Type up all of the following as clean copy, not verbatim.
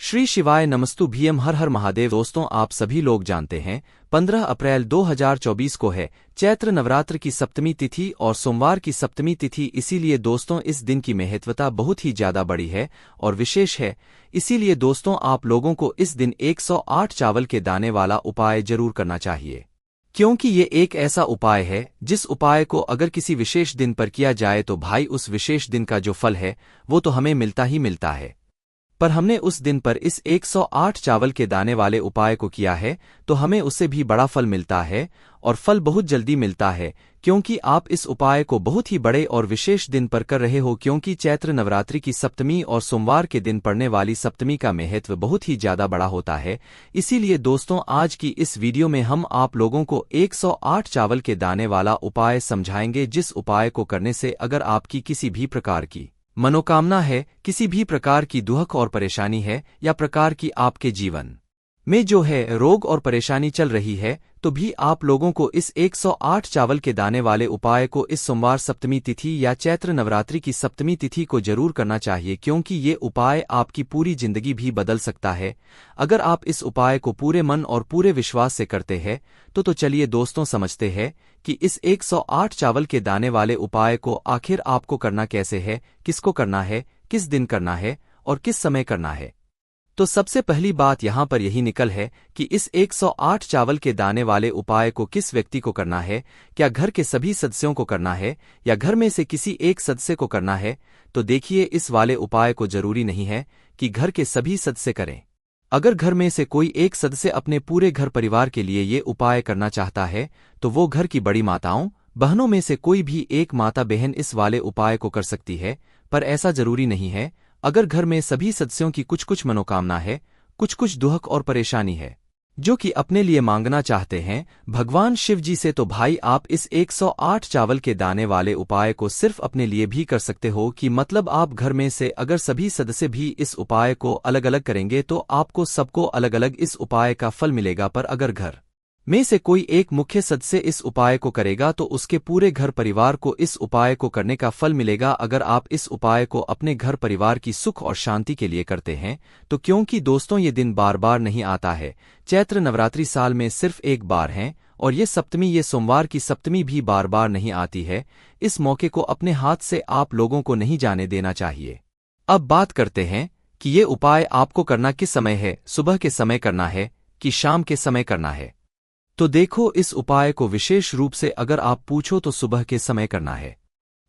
श्री शिवाय नमस्तु भीम हर हर महादेव। दोस्तों, आप सभी लोग जानते हैं 15 अप्रैल 2024 को है चैत्र नवरात्र की सप्तमी तिथि और सोमवार की सप्तमी तिथि। इसीलिए दोस्तों इस दिन की महत्वता बहुत ही ज्यादा बड़ी है और विशेष है। इसीलिए दोस्तों आप लोगों को इस दिन 108 चावल के दाने वाला उपाय जरूर करना चाहिए, क्योंकि ये एक ऐसा उपाय है जिस उपाय को अगर किसी विशेष दिन पर किया जाए तो भाई उस विशेष दिन का जो फल है वो तो हमें मिलता ही मिलता है। पर हमने उस दिन पर इस 108 चावल के दाने वाले उपाय को किया है तो हमें उससे भी बड़ा फल मिलता है और फल बहुत जल्दी मिलता है, क्योंकि आप इस उपाय को बहुत ही बड़े और विशेष दिन पर कर रहे हो। क्योंकि चैत्र नवरात्रि की सप्तमी और सोमवार के दिन पड़ने वाली सप्तमी का महत्व बहुत ही ज्यादा बड़ा होता है। इसीलिए दोस्तों आज की इस वीडियो में हम आप लोगों को 108 चावल के दाने वाला उपाय समझाएंगे, जिस उपाय को करने से अगर आपकी किसी भी प्रकार की मनोकामना है, किसी भी प्रकार की दुख और परेशानी है या प्रकार की आपके जीवन में जो है रोग और परेशानी चल रही है, तो भी आप लोगों को इस 108 चावल के दाने वाले उपाय को इस सोमवार सप्तमी तिथि या चैत्र नवरात्रि की सप्तमी तिथि को जरूर करना चाहिए, क्योंकि ये उपाय आपकी पूरी जिंदगी भी बदल सकता है अगर आप इस उपाय को पूरे मन और पूरे विश्वास से करते हैं। तो चलिए दोस्तों समझते हैं कि इस 108 चावल के दाने वाले उपाय को आखिर आपको करना कैसे है, किसको करना है, किस दिन करना है और किस समय करना है। तो सबसे पहली बात यहाँ पर यही निकल है कि इस 108 चावल के दाने वाले उपाय को किस व्यक्ति को करना है। क्या घर के सभी सदस्यों को करना है या घर में से किसी एक सदस्य को करना है? तो देखिए, इस वाले उपाय को जरूरी नहीं है कि घर के सभी सदस्य करें। अगर घर में से कोई एक सदस्य अपने पूरे घर परिवार के लिए ये उपाय करना चाहता है तो वो घर की बड़ी माताओं बहनों में से कोई भी एक माता बहन इस वाले उपाय को कर सकती है। पर ऐसा जरूरी नहीं है। अगर घर में सभी सदस्यों की कुछ कुछ मनोकामना है, कुछ कुछ दुख और परेशानी है जो कि अपने लिए मांगना चाहते हैं भगवान शिव जी से, तो भाई आप इस 108 चावल के दाने वाले उपाय को सिर्फ अपने लिए भी कर सकते हो। कि मतलब आप घर में से अगर सभी सदस्य भी इस उपाय को अलग अलग करेंगे तो आपको सबको अलग अलग इस उपाय का फल मिलेगा। पर अगर घर में से कोई एक मुख्य सदस्य इस उपाय को करेगा तो उसके पूरे घर परिवार को इस उपाय को करने का फल मिलेगा। अगर आप इस उपाय को अपने घर परिवार की सुख और शांति के लिए करते हैं तो, क्योंकि दोस्तों ये दिन बार बार नहीं आता है, चैत्र नवरात्रि साल में सिर्फ एक बार है और ये सप्तमी, ये सोमवार की सप्तमी भी बार बार नहीं आती है। इस मौके को अपने हाथ से आप लोगों को नहीं जाने देना चाहिए। अब बात करते हैं कि ये उपाय आपको करना किस समय है, सुबह के समय करना है कि शाम के समय करना है। तो देखो, इस उपाय को विशेष रूप से अगर आप पूछो तो सुबह के समय करना है।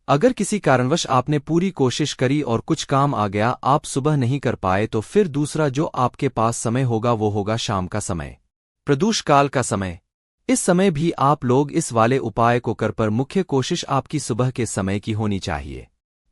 अगर किसी कारणवश आपने पूरी कोशिश करी और कुछ काम आ गया, आप सुबह नहीं कर पाए, तो फिर दूसरा जो आपके पास समय होगा वो होगा शाम का समय, प्रदोष काल का समय। इस समय भी आप लोग इस वाले उपाय को कर, पर मुख्य कोशिश आपकी सुबह के समय की होनी चाहिए।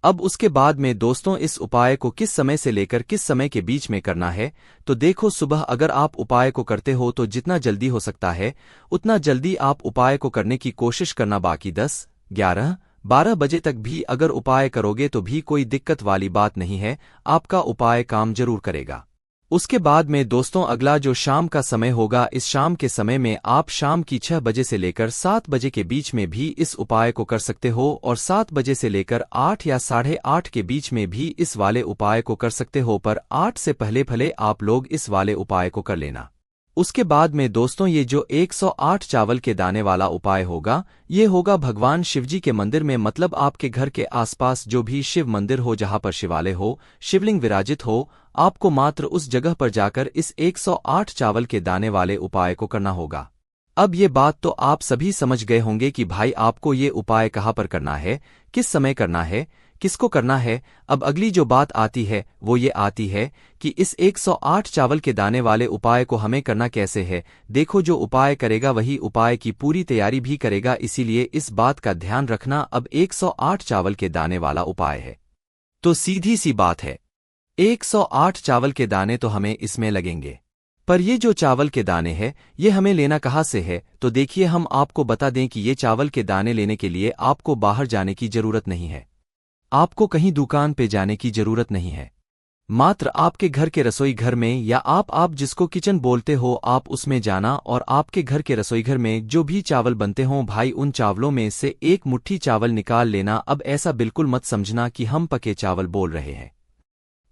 अब उसके बाद में दोस्तों इस उपाय को किस समय से लेकर किस समय के बीच में करना है। तो देखो, सुबह अगर आप उपाय को करते हो तो जितना जल्दी हो सकता है उतना जल्दी आप उपाय को करने की कोशिश करना। बाकी 10, 11, 12 बजे तक भी अगर उपाय करोगे तो भी कोई दिक्कत वाली बात नहीं है, आपका उपाय काम जरूर करेगा। उसके बाद में दोस्तों अगला जो शाम का समय होगा, इस शाम के समय में आप शाम की 6 बजे से लेकर 7 बजे के बीच में भी इस उपाय को कर सकते हो और 7 बजे से लेकर 8 या 8:30 के बीच में भी इस वाले उपाय को कर सकते हो। पर 8 से पहले भले आप लोग इस वाले उपाय को कर लेना। उसके बाद में दोस्तों ये जो 108 चावल के दाने वाला उपाय होगा, ये होगा भगवान शिवजी के मंदिर में। मतलब आपके घर के आसपास जो भी शिव मंदिर हो, जहां पर शिवालय हो, शिवलिंग विराजित हो, आपको मात्र उस जगह पर जाकर इस 108 चावल के दाने वाले उपाय को करना होगा। अब ये बात तो आप सभी समझ गए होंगे कि भाई आपको ये उपाय कहाँ पर करना है, किस समय करना है, किसको करना है। अब अगली जो बात आती है वो ये आती है कि इस 108 चावल के दाने वाले उपाय को हमें करना कैसे है। देखो, जो उपाय करेगा वही उपाय की पूरी तैयारी भी करेगा, इसीलिए इस बात का ध्यान रखना। अब 108 चावल के दाने वाला उपाय है तो सीधी सी बात है, 108 चावल के दाने तो हमें इसमें लगेंगे। पर ये जो चावल के दाने हैं ये हमें लेना कहाँ से है? तो देखिए, हम आपको बता दें कि ये चावल के दाने लेने के लिए आपको बाहर जाने की जरूरत नहीं है, आपको कहीं दुकान पे जाने की जरूरत नहीं है। मात्र आपके घर के रसोई घर में या आप जिसको किचन बोलते हो, आप उसमें जाना और आपके घर के रसोई घर में जो भी चावल बनते हों भाई, उन चावलों में से एक मुट्ठी चावल निकाल लेना। अब ऐसा बिल्कुल मत समझना कि हम पके चावल बोल रहे हैं,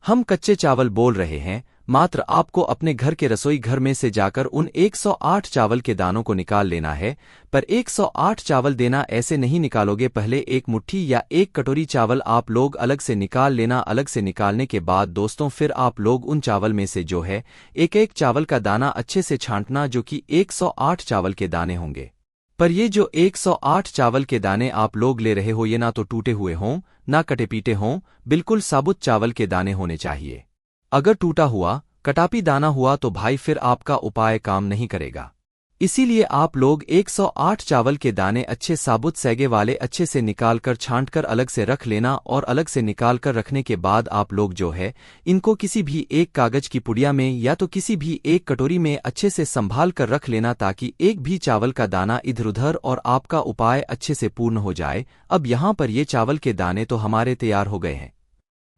हम कच्चे चावल बोल रहे हैं। मात्र आपको अपने घर के रसोई घर में से जाकर उन 108 चावल के दानों को निकाल लेना है। पर 108 चावल देना ऐसे नहीं निकालोगे, पहले एक मुट्ठी या एक कटोरी चावल आप लोग अलग से निकाल लेना। अलग से निकालने के बाद दोस्तों फिर आप लोग उन चावल में से जो है एक एक चावल का दाना अच्छे से छांटना, जो कि 108 चावल के दाने होंगे। पर ये जो 108 चावल के दाने आप लोग ले रहे हो ये ना तो टूटे हुए हों ना कटे पीटे हों, बिल्कुल साबुत चावल के दाने होने चाहिए। अगर टूटा हुआ कटापी दाना हुआ तो भाई फिर आपका उपाय काम नहीं करेगा। इसीलिए आप लोग 108 चावल के दाने अच्छे साबुत सैगे वाले अच्छे से निकालकर छांटकर अलग से रख लेना। और अलग से निकालकर रखने के बाद आप लोग जो है इनको किसी भी एक कागज की पुड़िया में या तो किसी भी एक कटोरी में अच्छे से संभाल कर रख लेना, ताकि एक भी चावल का दाना इधर उधर और आपका उपाय अच्छे से पूर्ण हो जाए। अब यहाँ पर ये चावल के दाने तो हमारे तैयार हो गए हैं।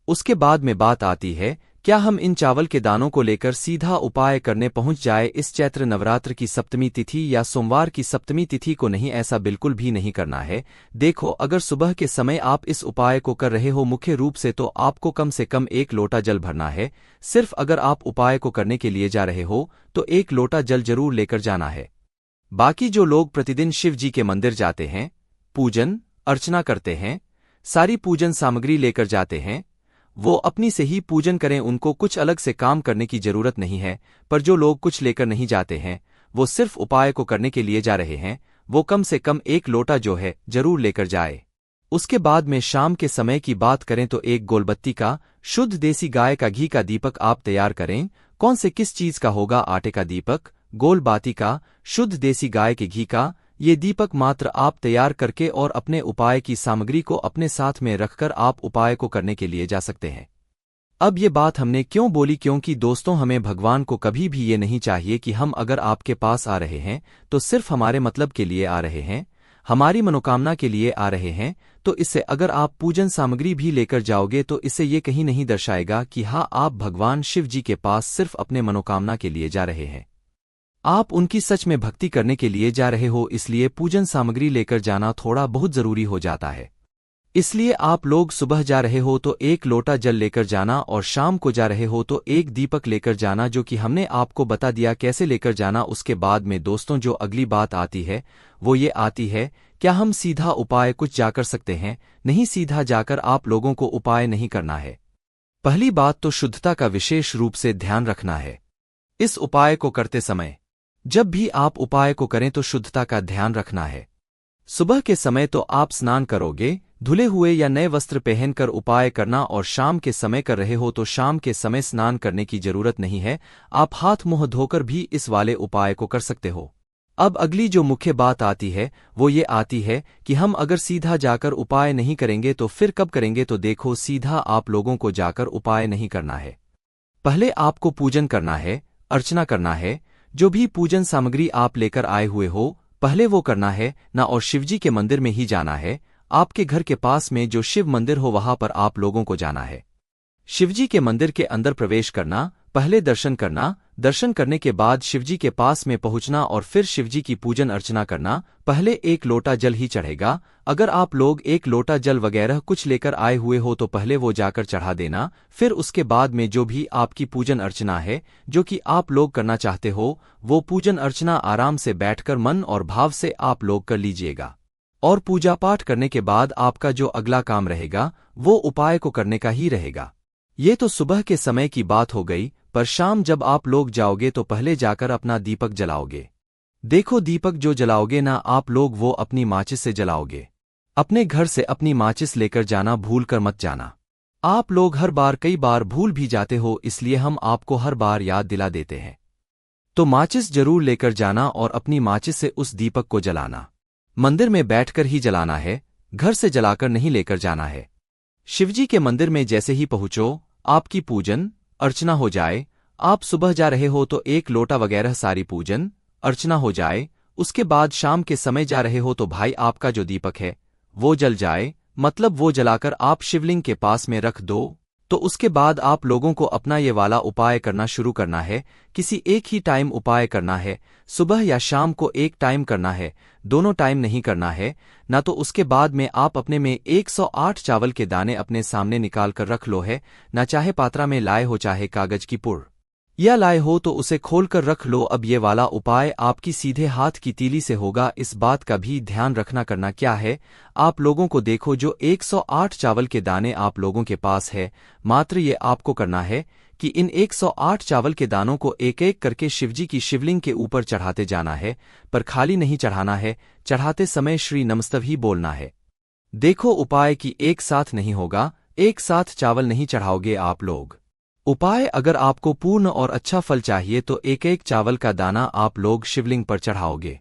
उसके बाद में बात आती है, क्या हम इन चावल के दानों को लेकर सीधा उपाय करने पहुंच जाए इस चैत्र नवरात्र की सप्तमी तिथि या सोमवार की सप्तमी तिथि को? नहीं, ऐसा बिल्कुल भी नहीं करना है। देखो, अगर सुबह के समय आप इस उपाय को कर रहे हो मुख्य रूप से आपको कम से कम 1 लोटा जल भरना है। सिर्फ अगर आप उपाय को करने के लिए जा रहे हो तो 1 लोटा जल जरूर लेकर जाना है। बाकी जो लोग प्रतिदिन शिव जी के मंदिर जाते हैं, पूजन अर्चना करते हैं, सारी पूजन सामग्री लेकर जाते हैं, वो अपनी से ही पूजन करें, उनको कुछ अलग से काम करने की जरूरत नहीं है। पर जो लोग कुछ लेकर नहीं जाते हैं, वो सिर्फ उपाय को करने के लिए जा रहे हैं, वो कम से कम 1 लोटा जो है जरूर लेकर जाए। उसके बाद में शाम के समय की बात करें तो 1 गोलबत्ती का शुद्ध देसी गाय का घी का दीपक आप तैयार करें। कौन से किस चीज का होगा? आटे का दीपक, गोल बाती का, शुद्ध देसी गाय के घी का। ये दीपक मात्र आप तैयार करके और अपने उपाय की सामग्री को अपने साथ में रखकर आप उपाय को करने के लिए जा सकते हैं। अब ये बात हमने क्यों बोली? क्योंकि दोस्तों हमें भगवान को कभी भी ये नहीं चाहिए कि हम अगर आपके पास आ रहे हैं तो सिर्फ हमारे मतलब के लिए आ रहे हैं, हमारी मनोकामना के लिए आ रहे हैं। तो इससे अगर आप पूजन सामग्री भी लेकर जाओगे तो इससे ये कहीं नहीं दर्शाएगा कि हाँ, आप भगवान शिव जी के पास सिर्फ अपने मनोकामना के लिए जा रहे हैं। आप उनकी सच में भक्ति करने के लिए जा रहे हो। इसलिए पूजन सामग्री लेकर जाना थोड़ा बहुत जरूरी हो जाता है। इसलिए आप लोग सुबह जा रहे हो तो 1 लोटा जल लेकर जाना, और शाम को जा रहे हो तो 1 दीपक लेकर जाना, जो कि हमने आपको बता दिया कैसे लेकर जाना। उसके बाद में दोस्तों जो अगली बात आती है वो ये आती है, क्या हम सीधा उपाय कुछ जाकर सकते हैं? नहीं, सीधा जाकर आप लोगों को उपाय नहीं करना है। पहली बात तो शुद्धता का विशेष रूप से ध्यान रखना है। इस उपाय को करते समय जब भी आप उपाय को करें तो शुद्धता का ध्यान रखना है। सुबह के समय तो आप स्नान करोगे, धुले हुए या नए वस्त्र पहनकर उपाय करना, और शाम के समय कर रहे हो तो शाम के समय स्नान करने की जरूरत नहीं है। आप हाथ मुंह धोकर भी इस वाले उपाय को कर सकते हो। अब अगली जो मुख्य बात आती है वो ये आती है कि हम अगर सीधा जाकर उपाय नहीं करेंगे तो फिर कब करेंगे? तो देखो, सीधा आप लोगों को जाकर उपाय नहीं करना है। पहले आपको पूजन करना है, अर्चना करना है। जो भी पूजन सामग्री आप लेकर आए हुए हो पहले वो करना है ना, और शिवजी के मंदिर में ही जाना है। आपके घर के पास में जो शिव मंदिर हो वहां पर आप लोगों को जाना है। शिवजी के मंदिर के अंदर प्रवेश करना, पहले दर्शन करना, दर्शन करने के बाद शिवजी के पास में पहुंचना और फिर शिवजी की पूजन अर्चना करना। पहले 1 लोटा जल ही चढ़ेगा। अगर आप लोग 1 लोटा जल वगैरह कुछ लेकर आए हुए हो तो पहले वो जाकर चढ़ा देना। फिर उसके बाद में जो भी आपकी पूजन अर्चना है जो कि आप लोग करना चाहते हो, वो पूजन अर्चना आराम से बैठकर मन और भाव से आप लोग कर लीजिएगा। और पूजा पाठ करने के बाद आपका जो अगला काम रहेगा वो उपाय को करने का ही रहेगा। ये तो सुबह के समय की बात हो गई, पर शाम जब आप लोग जाओगे तो पहले जाकर अपना दीपक जलाओगे। देखो, दीपक जो जलाओगे ना आप लोग वो अपनी माचिस से जलाओगे। अपने घर से अपनी माचिस लेकर जाना, भूल कर मत जाना। आप लोग हर बार कई बार भूल भी जाते हो, इसलिए हम आपको हर बार याद दिला देते हैं। तो माचिस जरूर लेकर जाना और अपनी माचिस से उस दीपक को जलाना। मंदिर में बैठकर ही जलाना है, घर से जलाकर नहीं लेकर जाना है। शिवजी के मंदिर में जैसे ही पहुंचो, आपकी पूजन अर्चना हो जाए। आप सुबह जा रहे हो तो 1 लोटा वगैरह सारी पूजन अर्चना हो जाए। उसके बाद शाम के समय जा रहे हो तो भाई आपका जो दीपक है वो जल जाए, मतलब वो जलाकर आप शिवलिंग के पास में रख दो। तो उसके बाद आप लोगों को अपना ये वाला उपाय करना शुरू करना है। किसी एक ही टाइम उपाय करना है, सुबह या शाम को एक टाइम करना है, दोनों टाइम नहीं करना है ना। तो उसके बाद में आप अपने में 108 चावल के दाने अपने सामने निकाल कर रख लो है ना, चाहे पात्रा में लाए हो चाहे कागज की पुड़। या लाए हो तो उसे खोलकर रख लो। अब ये वाला उपाय आपकी सीधे हाथ की तीली से होगा। इस बात का भी ध्यान रखना। करना क्या है, आप लोगों को देखो जो 108 चावल के दाने आप लोगों के पास है, मात्र ये आपको करना है कि इन 108 चावल के दानों को एक एक करके शिवजी की शिवलिंग के ऊपर चढ़ाते जाना है, पर खाली नहीं चढ़ाना है। चढ़ाते समय श्री नमस्तव ही बोलना है। देखो उपाय की एक साथ नहीं होगा, एक साथ चावल नहीं चढ़ाओगे आप लोग। उपाय अगर आपको पूर्ण और अच्छा फल चाहिए तो एक एक चावल का दाना आप लोग शिवलिंग पर चढ़ाओगे।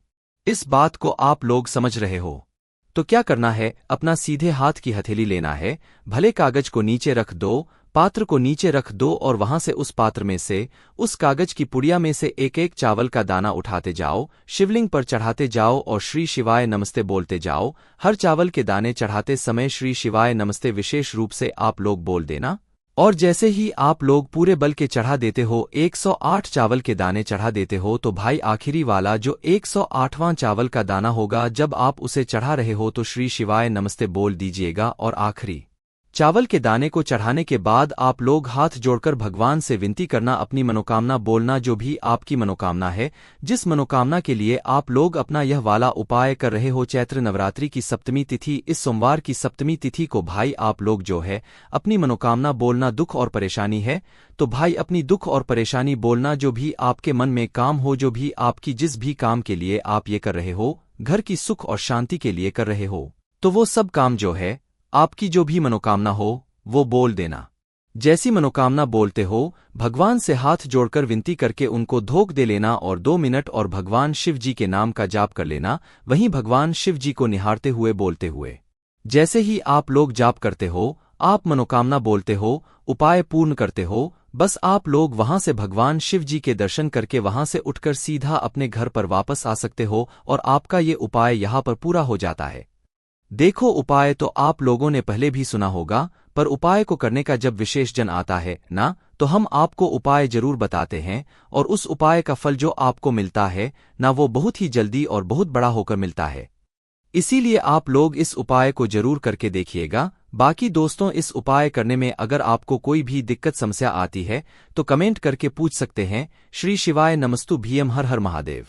इस बात को आप लोग समझ रहे हो? तो क्या करना है, अपना सीधे हाथ की हथेली लेना है, भले कागज को नीचे रख दो, पात्र को नीचे रख दो और वहां से उस पात्र में से, उस कागज की पुड़िया में से एक एक चावल का दाना उठाते जाओ, शिवलिंग पर चढ़ाते जाओ और श्री शिवाय नमस्ते बोलते जाओ। हर चावल के दाने चढ़ाते समय श्री शिवाय नमस्ते विशेष रूप से आप लोग बोल देना। और जैसे ही आप लोग पूरे बल के चढ़ा देते हो, 108 चावल के दाने चढ़ा देते हो, तो भाई आखिरी वाला जो 108वां चावल का दाना होगा, जब आप उसे चढ़ा रहे हो तो श्री शिवाय नमस्ते बोल दीजिएगा। और आखिरी चावल के दाने को चढ़ाने के बाद आप लोग हाथ जोड़कर भगवान से विनती करना, अपनी मनोकामना बोलना, जो भी आपकी मनोकामना है, जिस मनोकामना के लिए आप लोग अपना यह वाला उपाय कर रहे हो। चैत्र नवरात्रि की सप्तमी तिथि, इस सोमवार की सप्तमी तिथि को भाई आप लोग जो है अपनी मनोकामना बोलना। दुख और परेशानी है तो भाई अपनी दुख और परेशानी बोलना, जो भी आपके मन में काम हो, जो भी आपकी जिस भी काम के लिए आप ये कर रहे हो, घर की सुख और शांति के लिए कर रहे हो, तो वो सब काम जो है आपकी जो भी मनोकामना हो वो बोल देना। जैसी मनोकामना बोलते हो, भगवान से हाथ जोड़कर विनती करके उनको धोख दे लेना और 2 मिनट और भगवान शिव जी के नाम का जाप कर लेना, वहीं भगवान शिव जी को निहारते हुए बोलते हुए। जैसे ही आप लोग जाप करते हो, आप मनोकामना बोलते हो, उपाय पूर्ण करते हो, बस आप लोग वहां से भगवान शिव जी के दर्शन करके वहां से उठकर सीधा अपने घर पर वापस आ सकते हो और आपका ये उपाय यहाँ पर पूरा हो जाता है। देखो उपाय तो आप लोगों ने पहले भी सुना होगा, पर उपाय को करने का जब विशेष जन आता है ना, तो हम आपको उपाय जरूर बताते हैं, और उस उपाय का फल जो आपको मिलता है ना, वो बहुत ही जल्दी और बहुत बड़ा होकर मिलता है। इसीलिए आप लोग इस उपाय को जरूर करके देखिएगा। बाकी दोस्तों, इस उपाय करने में अगर आपको कोई भी दिक्कत समस्या आती है तो कमेंट करके पूछ सकते हैं। श्री शिवाय नमस्तु भीम, हर हर महादेव।